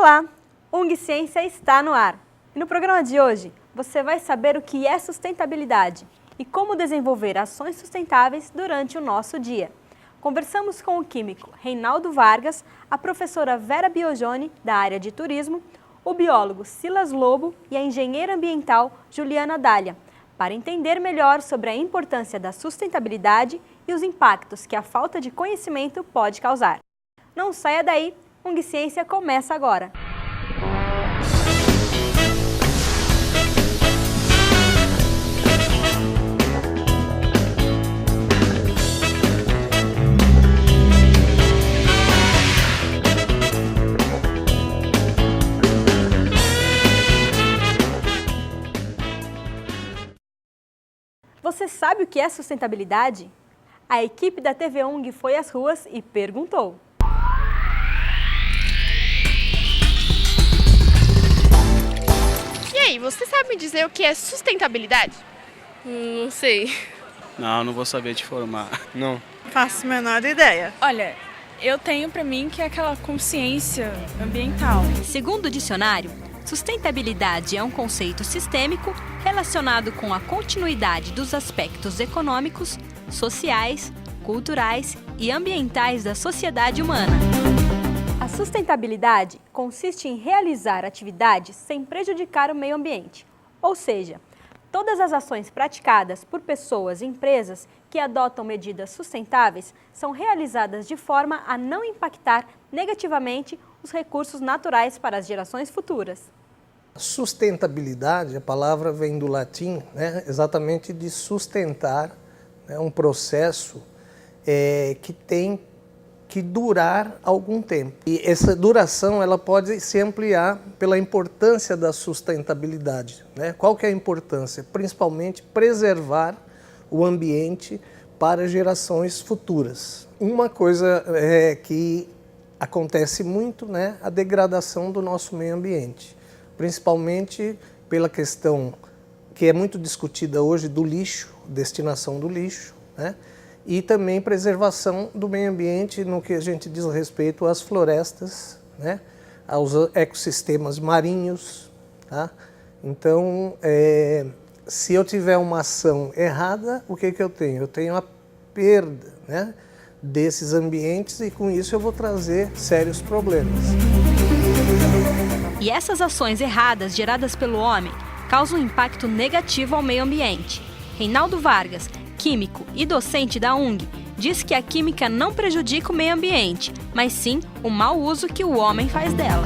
Olá, UNG Ciência está no ar. E no programa de hoje, você vai saber o que é sustentabilidade e como desenvolver ações sustentáveis durante o nosso dia. Conversamos com o químico Reinaldo Vargas, a professora Vera Biojoni, da área de turismo, o biólogo Silas Lobo e a engenheira ambiental Juliana Dália, para entender melhor sobre a importância da sustentabilidade e os impactos que a falta de conhecimento pode causar. Não saia daí, UNG Ciência começa agora! Você sabe o que é sustentabilidade? A equipe da TV UNG foi às ruas e perguntou. E aí, você sabe me dizer o que é sustentabilidade? Não sei. Não vou saber te informar. Não faço a menor ideia. Olha, eu tenho pra mim que é aquela consciência ambiental. Segundo o dicionário, sustentabilidade é um conceito sistêmico relacionado com a continuidade dos aspectos econômicos, sociais, culturais e ambientais da sociedade humana. A sustentabilidade consiste em realizar atividades sem prejudicar o meio ambiente, ou seja, todas as ações praticadas por pessoas e empresas que adotam medidas sustentáveis são realizadas de forma a não impactar negativamente os recursos naturais para as gerações futuras. Sustentabilidade, a palavra vem do latim, exatamente de sustentar, um processo que tem que durar algum tempo. E essa duração ela pode se ampliar pela importância da sustentabilidade. Qual que é a importância? Principalmente preservar o ambiente para gerações futuras. Uma coisa que acontece muito, a degradação do nosso meio ambiente, principalmente pela questão que é muito discutida hoje do lixo, destinação do lixo, e também preservação do meio ambiente no que a gente diz respeito às florestas, aos ecossistemas marinhos. Tá? Então, se eu tiver uma ação errada, o que eu tenho? Eu tenho a perda desses ambientes e com isso eu vou trazer sérios problemas. E essas ações erradas geradas pelo homem causam um impacto negativo ao meio ambiente. Reinaldo Vargas, químico e docente da UNG, diz que a química não prejudica o meio ambiente, mas sim o mau uso que o homem faz dela.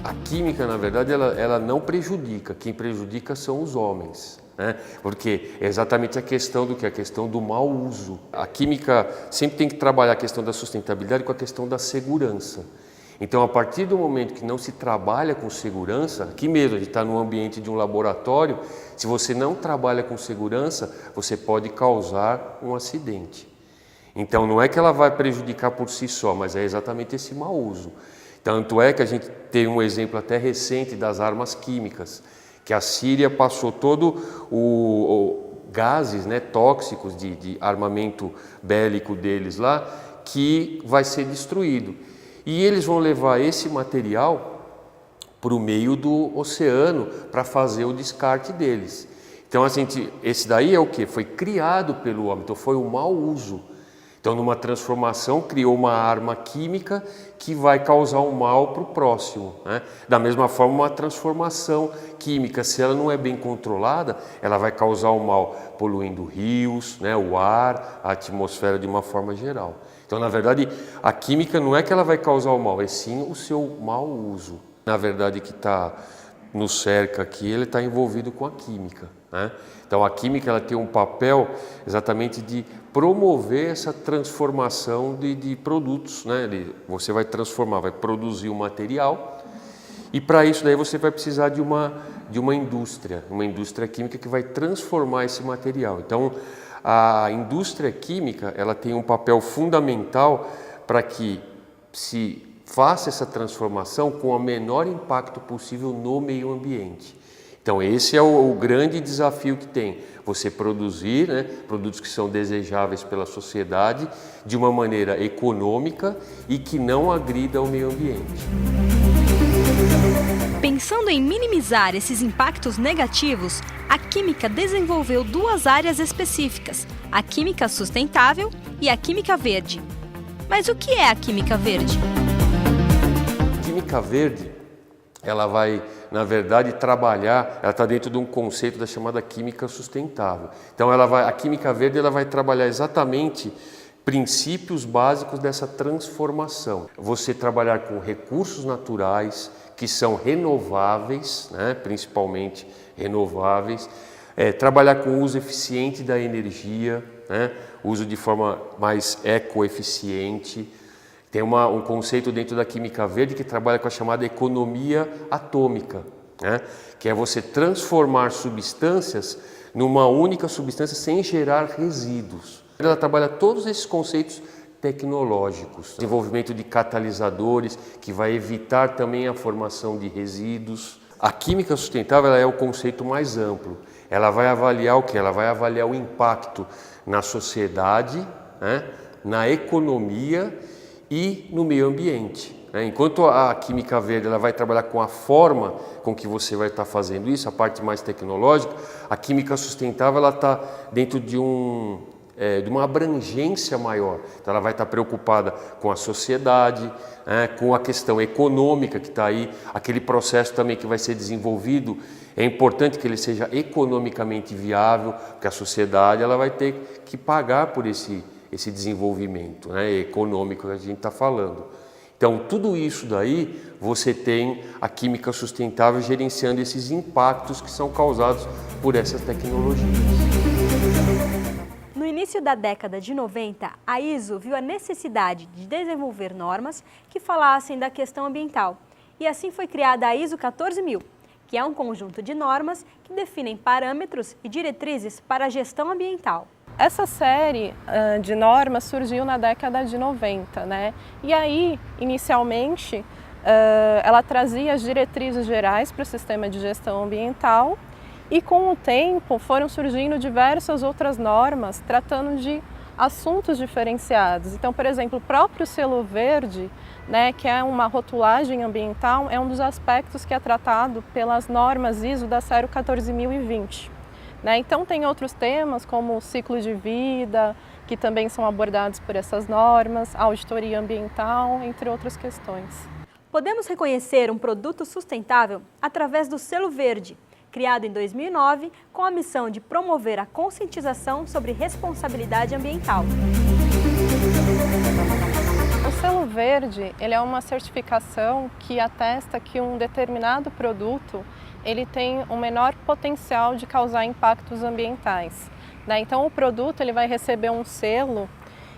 A química, na verdade, ela não prejudica, quem prejudica são os homens. Porque é exatamente a questão do mau uso. A química sempre tem que trabalhar a questão da sustentabilidade com a questão da segurança. Então, a partir do momento que não se trabalha com segurança, aqui mesmo, a gente está no ambiente de um laboratório, se você não trabalha com segurança, você pode causar um acidente. Então, não é que ela vai prejudicar por si só, mas é exatamente esse mau uso. Tanto é que a gente tem um exemplo até recente das armas químicas, que a Síria passou todo gases tóxicos de armamento bélico deles lá, que vai ser destruído. E eles vão levar esse material para o meio do oceano para fazer o descarte deles. Então, esse daí é o quê? Foi criado pelo homem, então foi um mau uso. Então, numa transformação, criou uma arma química que vai causar um mal para o próximo. Da mesma forma, uma transformação química, se ela não é bem controlada, ela vai causar um mal poluindo rios, o ar, a atmosfera de uma forma geral. Então, na verdade, a química não é que ela vai causar o mal, é sim o seu mau uso. Na verdade, que está nos cerca aqui, ele está envolvido com a química. Então, a química ela tem um papel exatamente de promover essa transformação de produtos. Você vai transformar, vai produzir um material e para isso daí você vai precisar de uma indústria química que vai transformar esse material. Então, a indústria química ela tem um papel fundamental para que se faça essa transformação com o menor impacto possível no meio ambiente. Então esse é o grande desafio que tem, você produzir, né, produtos que são desejáveis pela sociedade de uma maneira econômica e que não agrida ao meio ambiente. Pensando em minimizar esses impactos negativos, a Química desenvolveu 2 áreas específicas, a química sustentável e a química verde. Mas o que é a química verde? A química verde, ela vai, na verdade, trabalhar, ela está dentro de um conceito da chamada química sustentável. Então, a química verde ela vai trabalhar exatamente princípios básicos dessa transformação. Você trabalhar com recursos naturais que são renováveis, né, principalmente renováveis, trabalhar com o uso eficiente da energia, né, uso de forma mais ecoeficiente. Tem um conceito dentro da química verde que trabalha com a chamada economia atômica, né, que é você transformar substâncias numa única substância sem gerar resíduos. Ela trabalha todos esses conceitos tecnológicos, desenvolvimento de catalisadores, que vai evitar também a formação de resíduos. A química sustentável ela é o conceito mais amplo. Ela vai avaliar o quê? Ela vai avaliar o impacto na sociedade, né, na economia e no meio ambiente. Enquanto a química verde ela vai trabalhar com a forma com que você vai estar fazendo isso, a parte mais tecnológica, a química sustentável ela está dentro de uma abrangência maior. Então ela vai estar preocupada com a sociedade, com a questão econômica que está aí, aquele processo também que vai ser desenvolvido, é importante que ele seja economicamente viável, porque a sociedade ela vai ter que pagar por esse desenvolvimento, né, econômico que a gente está falando. Então tudo isso daí você tem a química sustentável gerenciando esses impactos que são causados por essas tecnologias. No início da década de 90, a ISO viu a necessidade de desenvolver normas que falassem da questão ambiental. E assim foi criada a ISO 14000, que é um conjunto de normas que definem parâmetros e diretrizes para a gestão ambiental. Essa série de normas surgiu na década de 90, né? E aí, inicialmente, ela trazia as diretrizes gerais para o sistema de gestão ambiental. E com o tempo foram surgindo diversas outras normas tratando de assuntos diferenciados. Então, por exemplo, o próprio selo verde, né, que é uma rotulagem ambiental, é um dos aspectos que é tratado pelas normas ISO da série 14020. Né? Então tem outros temas como o ciclo de vida, que também são abordados por essas normas, auditoria ambiental, entre outras questões. Podemos reconhecer um produto sustentável através do selo verde, criado em 2009 com a missão de promover a conscientização sobre responsabilidade ambiental. O selo verde ele é uma certificação que atesta que um determinado produto ele tem um menor potencial de causar impactos ambientais. Né? Então o produto ele vai receber um selo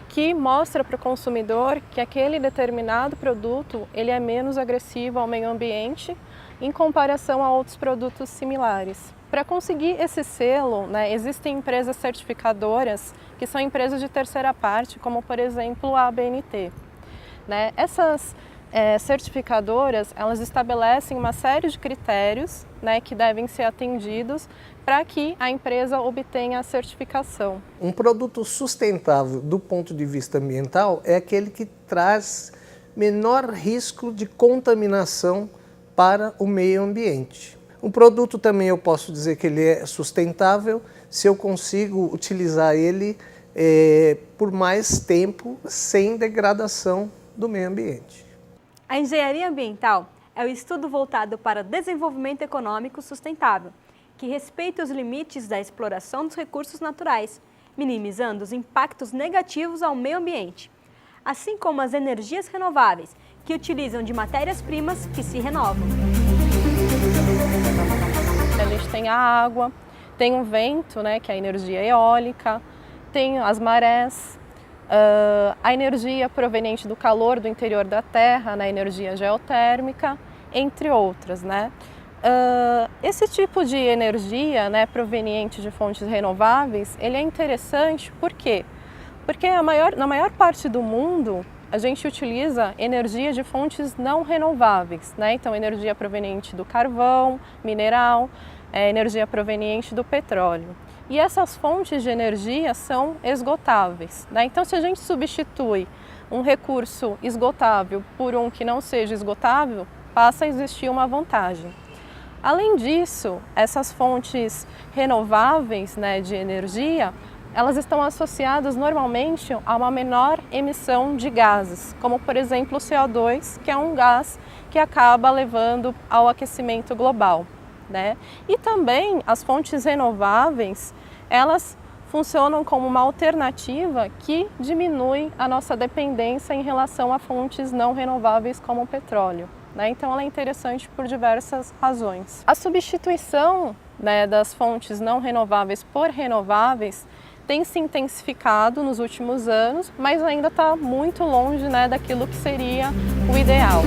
que mostra para o consumidor que aquele determinado produto ele é menos agressivo ao meio ambiente em comparação a outros produtos similares. Para conseguir esse selo, né, existem empresas certificadoras que são empresas de terceira parte, como por exemplo a ABNT. Né? Essas certificadoras, elas estabelecem uma série de critérios, né, que devem ser atendidos para que a empresa obtenha a certificação. Um produto sustentável do ponto de vista ambiental é aquele que traz menor risco de contaminação para o meio ambiente. Um produto também eu posso dizer que ele é sustentável se eu consigo utilizar ele por mais tempo sem degradação do meio ambiente. A engenharia ambiental é o estudo voltado para o desenvolvimento econômico sustentável, que respeita os limites da exploração dos recursos naturais, minimizando os impactos negativos ao meio ambiente, assim como as energias renováveis, que utilizam de matérias-primas que se renovam. A gente tem a água, tem o vento, né, que é a energia eólica, tem as marés, a energia proveniente do calor do interior da Terra, né, energia geotérmica, entre outras. Né? Esse tipo de energia, né, proveniente de fontes renováveis, ele é interessante por quê? Porque na maior parte do mundo a gente utiliza energia de fontes não renováveis, né? Então energia proveniente do carvão, mineral, energia proveniente do petróleo. E essas fontes de energia são esgotáveis, né? Então, se a gente substitui um recurso esgotável por um que não seja esgotável, passa a existir uma vantagem. Além disso, essas fontes renováveis, né, de energia, elas estão associadas normalmente a uma menor emissão de gases, como por exemplo o CO2, que é um gás que acaba levando ao aquecimento global, né? E também as fontes renováveis, elas funcionam como uma alternativa que diminui a nossa dependência em relação a fontes não renováveis como o petróleo, né? Então ela é interessante por diversas razões. A substituição, né, das fontes não renováveis por renováveis tem se intensificado nos últimos anos, mas ainda está muito longe, né, daquilo que seria o ideal.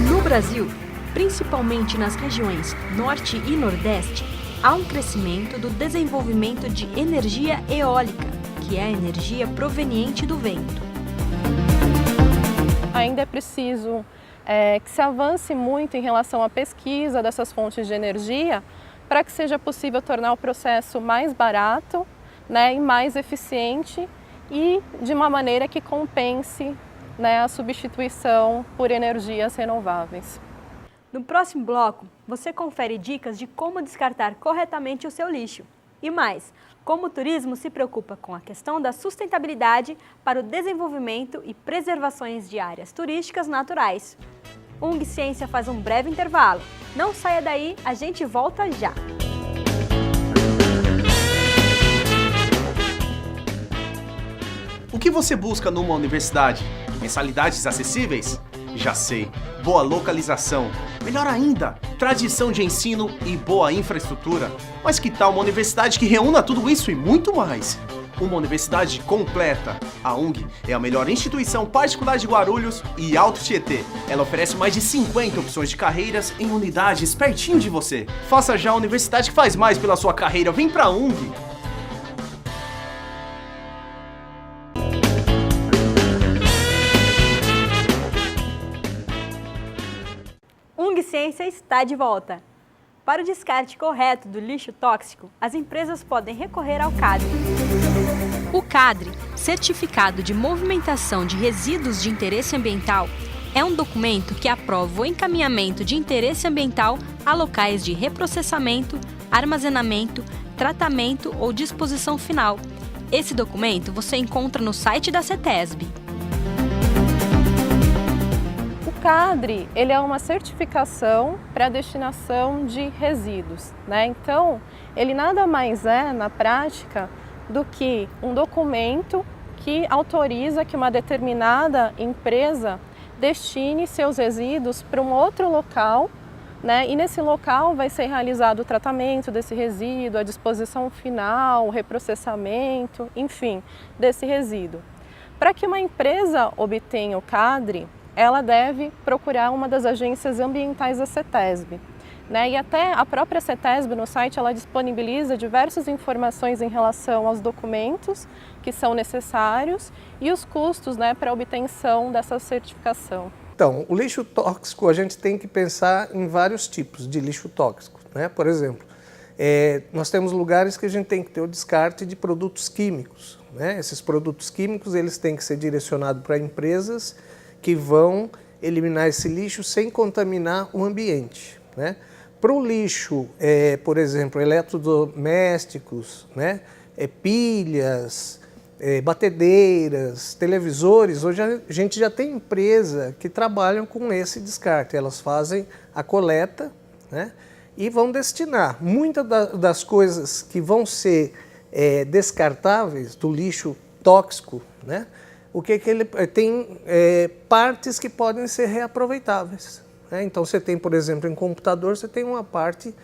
No Brasil, principalmente nas regiões Norte e Nordeste, há um crescimento do desenvolvimento de energia eólica, que é a energia proveniente do vento. Ainda é preciso que se avance muito em relação à pesquisa dessas fontes de energia para que seja possível tornar o processo mais barato, né, e mais eficiente e de uma maneira que compense, né, a substituição por energias renováveis. No próximo bloco, você confere dicas de como descartar corretamente o seu lixo. E mais, como o turismo se preocupa com a questão da sustentabilidade para o desenvolvimento e preservações de áreas turísticas naturais. UNG Ciência faz um breve intervalo. Não saia daí, a gente volta já! O que você busca numa universidade? Mensalidades acessíveis? Já sei, boa localização. Melhor ainda, tradição de ensino e boa infraestrutura. Mas que tal uma universidade que reúna tudo isso e muito mais? Uma universidade completa. A UNG é a melhor instituição particular de Guarulhos e Alto Tietê. Ela oferece mais de 50 opções de carreiras em unidades pertinho de você. Faça já a universidade que faz mais pela sua carreira. Vem pra UNG! UNG Ciência está de volta. Para o descarte correto do lixo tóxico, as empresas podem recorrer ao CADRE. O CADRE, Certificado de Movimentação de Resíduos de Interesse Ambiental, é um documento que aprova o encaminhamento de interesse ambiental a locais de reprocessamento, armazenamento, tratamento ou disposição final. Esse documento você encontra no site da CETESB. O CADRE, ele é uma certificação para a destinação de resíduos, né? Então, ele nada mais é, na prática, do que um documento que autoriza que uma determinada empresa destine seus resíduos para um outro local, né? E nesse local vai ser realizado o tratamento desse resíduo, a disposição final, o reprocessamento, enfim, desse resíduo. Para que uma empresa obtenha o CADRE, ela deve procurar uma das agências ambientais da CETESB, né? E até a própria CETESB no site ela disponibiliza diversas informações em relação aos documentos que são necessários e os custos, né, para a obtenção dessa certificação. Então, o lixo tóxico, a gente tem que pensar em vários tipos de lixo tóxico, né? Por exemplo, nós temos lugares que a gente tem que ter o descarte de produtos químicos, né? Esses produtos químicos eles têm que ser direcionados para empresas que vão eliminar esse lixo sem contaminar o ambiente, né? Para o lixo, por exemplo, eletrodomésticos, né? Pilhas, batedeiras, televisores, hoje a gente já tem empresa que trabalham com esse descarte, elas fazem a coleta, né? E vão destinar. Muitas das coisas que vão ser descartáveis do lixo tóxico, né? O que ele tem partes que podem ser reaproveitáveis, né? Então você tem, por exemplo, em computador, você tem uma parte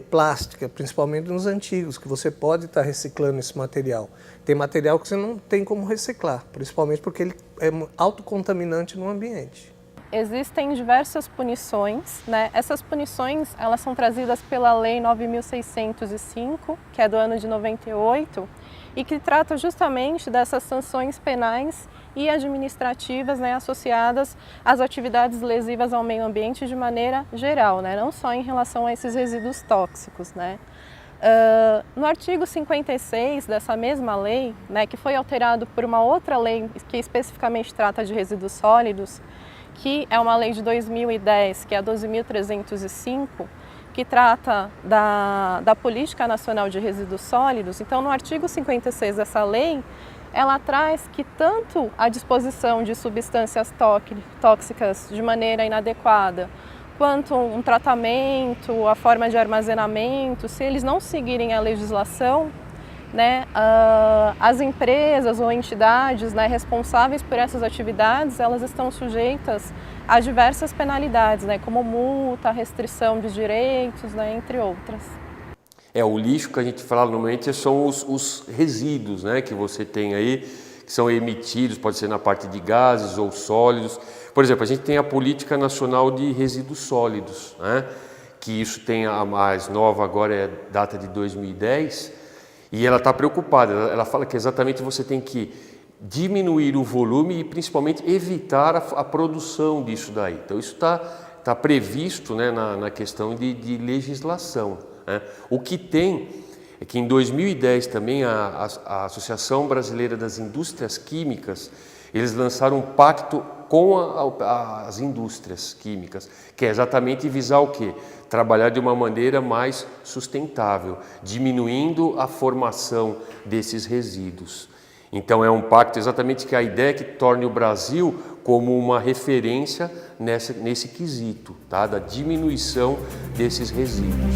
plástica, principalmente nos antigos, que você pode estar reciclando esse material. Tem material que você não tem como reciclar, principalmente porque ele é autocontaminante no ambiente. existem diversas punições, né? Essas punições, elas são trazidas pela Lei 9.605, que é do ano de 98, e que trata justamente dessas sanções penais e administrativas, né, associadas às atividades lesivas ao meio ambiente de maneira geral, né? Não só em relação a esses resíduos tóxicos, né? No artigo 56 dessa mesma lei, né, que foi alterado por uma outra lei que especificamente trata de resíduos sólidos, que é uma lei de 2010, que é a 12.305, que trata da Política Nacional de Resíduos Sólidos. Então, no artigo 56 dessa lei, ela traz que tanto a disposição de substâncias tóxicas de maneira inadequada, quanto um tratamento, a forma de armazenamento, se eles não seguirem a legislação, né, as empresas ou entidades, né, responsáveis por essas atividades, elas estão sujeitas a diversas penalidades, né, como multa, restrição de direitos, né, entre outras. O lixo que a gente fala normalmente são os resíduos, né, que você tem aí, que são emitidos, pode ser na parte de gases ou sólidos. Por exemplo, a gente tem a Política Nacional de Resíduos Sólidos, né, que isso tem a mais nova, agora data de 2010, e ela está preocupada, ela fala que exatamente você tem que diminuir o volume e principalmente evitar a produção disso daí. Então isso está previsto, né, na questão de legislação, né. O que tem é que em 2010 também a Associação Brasileira das Indústrias Químicas, eles lançaram um pacto com as indústrias químicas, que é exatamente visar o quê? Trabalhar de uma maneira mais sustentável, diminuindo a formação desses resíduos. Então é um pacto exatamente que a ideia é que torne o Brasil como uma referência nesse quesito, tá? Da diminuição desses resíduos.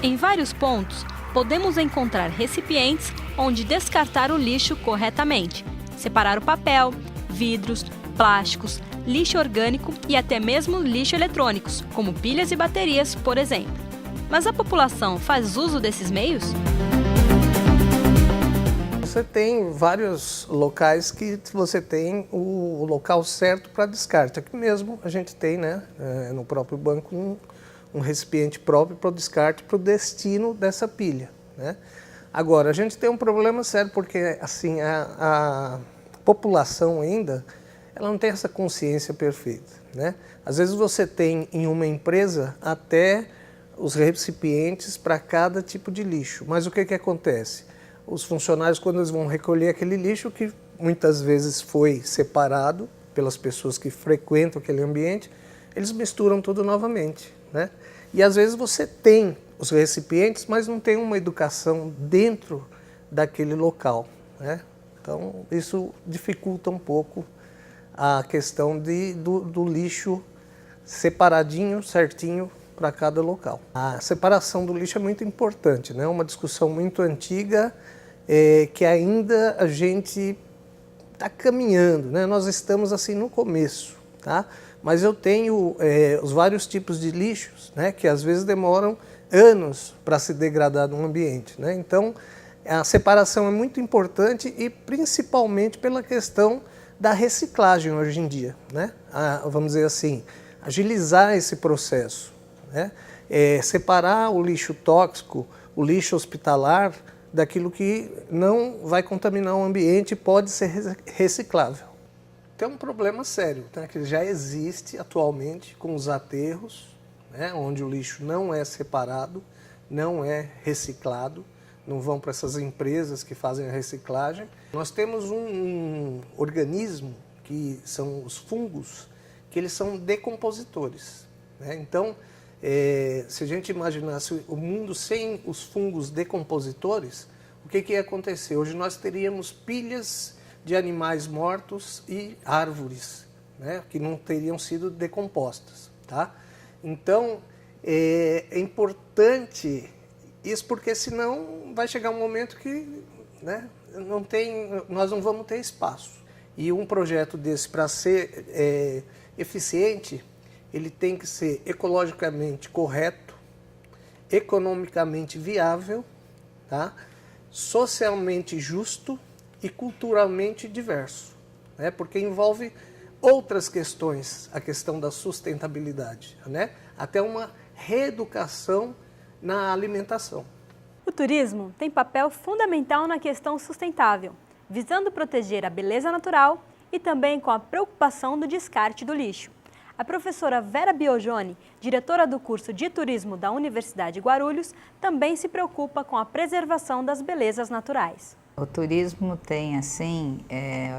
Em vários pontos, podemos encontrar recipientes onde descartar o lixo corretamente, separar o papel, vidros, plásticos, lixo orgânico e até mesmo lixo eletrônicos, como pilhas e baterias, por exemplo. Mas a população faz uso desses meios? Você tem vários locais que você tem o local certo para descarte. Aqui mesmo a gente tem, né, no próprio banco um recipiente próprio para o descarte, para o destino dessa pilha, né? Agora, a gente tem um problema sério porque assim, a população ainda ela não tem essa consciência perfeita, né? Às vezes você tem em uma empresa até os recipientes para cada tipo de lixo, mas o que acontece? Os funcionários, quando eles vão recolher aquele lixo, que muitas vezes foi separado pelas pessoas que frequentam aquele ambiente, eles misturam tudo novamente, né? E às vezes você tem os recipientes, mas não tem uma educação dentro daquele local, né? Então isso dificulta um pouco a questão do lixo separadinho, certinho para cada local. A separação do lixo é muito importante, né? Uma discussão muito antiga que ainda a gente está caminhando, né? Nós estamos assim no começo, tá? Mas eu tenho os vários tipos de lixos, né, que às vezes demoram anos para se degradar no ambiente, né? Então, a separação é muito importante e principalmente pela questão da reciclagem hoje em dia, né? Vamos dizer assim, agilizar esse processo, né? Separar o lixo tóxico, o lixo hospitalar, daquilo que não vai contaminar o ambiente e pode ser reciclável. Tem um problema sério, né, que já existe atualmente com os aterros, né, onde o lixo não é separado, não é reciclado, não vão para essas empresas que fazem a reciclagem. Nós temos um organismo, que são os fungos, que eles são decompositores, né? Então, se a gente imaginasse o mundo sem os fungos decompositores, o que ia acontecer? Hoje nós teríamos pilhas de animais mortos e árvores, né, que não teriam sido decompostas, tá? Então, é importante isso porque senão vai chegar um momento que, né, nós não vamos ter espaço. E um projeto desse, para ser eficiente, ele tem que ser ecologicamente correto, economicamente viável, tá? Socialmente justo e culturalmente diverso. né? Porque envolve outras questões, a questão da sustentabilidade, né? Até uma reeducação na alimentação. O turismo tem papel fundamental na questão sustentável, visando proteger a beleza natural e também com a preocupação do descarte do lixo. A professora Vera Biojoni, diretora do curso de turismo da Universidade de Guarulhos, também se preocupa com a preservação das belezas naturais. O turismo tem, assim,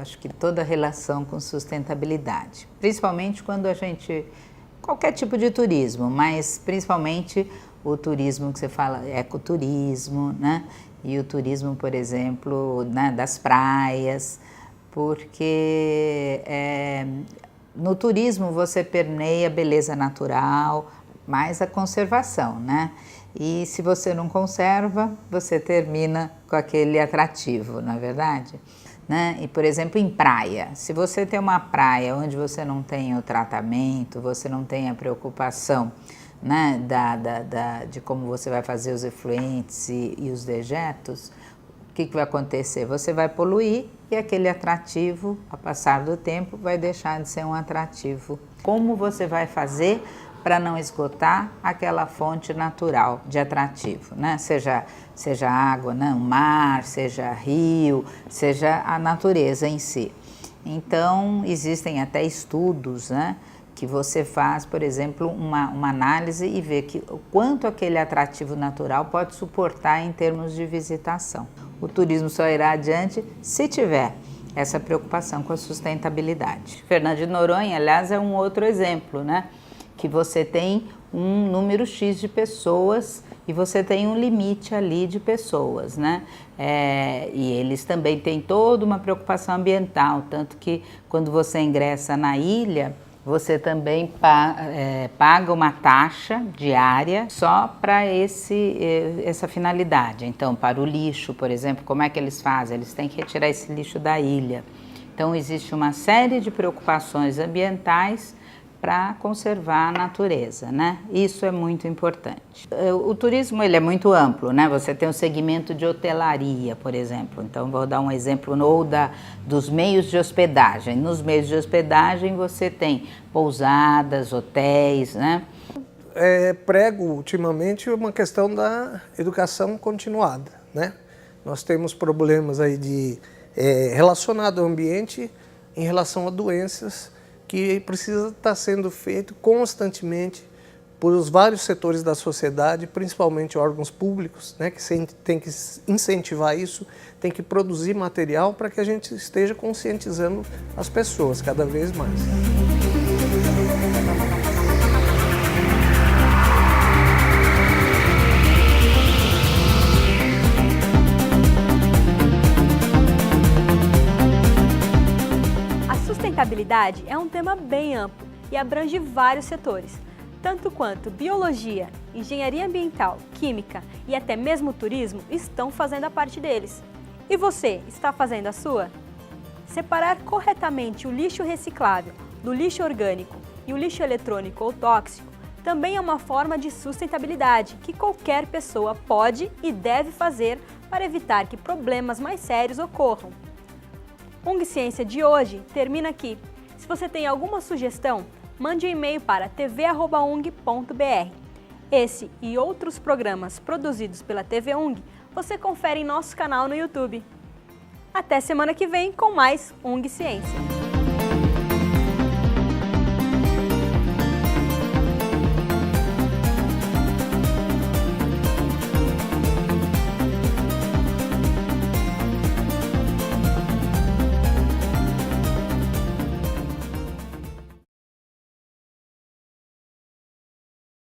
acho que toda a relação com sustentabilidade, principalmente quando a gente, qualquer tipo de turismo, mas principalmente o turismo que você fala, ecoturismo, né? E o turismo, por exemplo, né, das praias, porque no turismo você permeia a beleza natural, mais a conservação, né? E se você não conserva, você termina com aquele atrativo, não é verdade? Né? E, por exemplo, em praia, se você tem uma praia onde você não tem o tratamento, você não tem a preocupação, né, de como você vai fazer os efluentes e os dejetos, o que vai acontecer? Você vai poluir e aquele atrativo, ao passar do tempo, vai deixar de ser um atrativo. Como você vai fazer para não esgotar aquela fonte natural de atrativo, né? Seja água, né? O mar, seja rio, seja a natureza em si. Então, existem até estudos, né, que você faz, por exemplo, uma análise e vê o quanto aquele atrativo natural pode suportar em termos de visitação. O turismo só irá adiante se tiver essa preocupação com a sustentabilidade. Fernando de Noronha, aliás, é um outro exemplo, né? Que você tem um número X de pessoas e você tem um limite ali de pessoas, né? E eles também têm toda uma preocupação ambiental, tanto que quando você ingressa na ilha, você também paga uma taxa diária só para essa finalidade. Então, para o lixo, por exemplo, como é que eles fazem? Eles têm que retirar esse lixo da ilha. Então, existe uma série de preocupações ambientais para conservar a natureza, né? Isso é muito importante. O turismo, ele é muito amplo, né? Você tem o segmento de hotelaria, por exemplo. Então, vou dar um exemplo dos meios de hospedagem. Nos meios de hospedagem, você tem pousadas, hotéis, né? Prego, ultimamente, uma questão da educação continuada, né? Nós temos problemas aí relacionado ao ambiente em relação a doenças que precisa estar sendo feito constantemente por os vários setores da sociedade, principalmente órgãos públicos, né, que tem que incentivar isso, tem que produzir material para que a gente esteja conscientizando as pessoas cada vez mais. Sustentabilidade é um tema bem amplo e abrange vários setores, tanto quanto biologia, engenharia ambiental, química e até mesmo turismo estão fazendo a parte deles. E você, está fazendo a sua? Separar corretamente o lixo reciclável do lixo orgânico e o lixo eletrônico ou tóxico também é uma forma de sustentabilidade que qualquer pessoa pode e deve fazer para evitar que problemas mais sérios ocorram. ONG Ciência de hoje termina aqui. Se você tem alguma sugestão, mande um e-mail para tv@ung.br. Esse e outros programas produzidos pela TV ONG você confere em nosso canal no YouTube. Até semana que vem com mais ONG Ciência.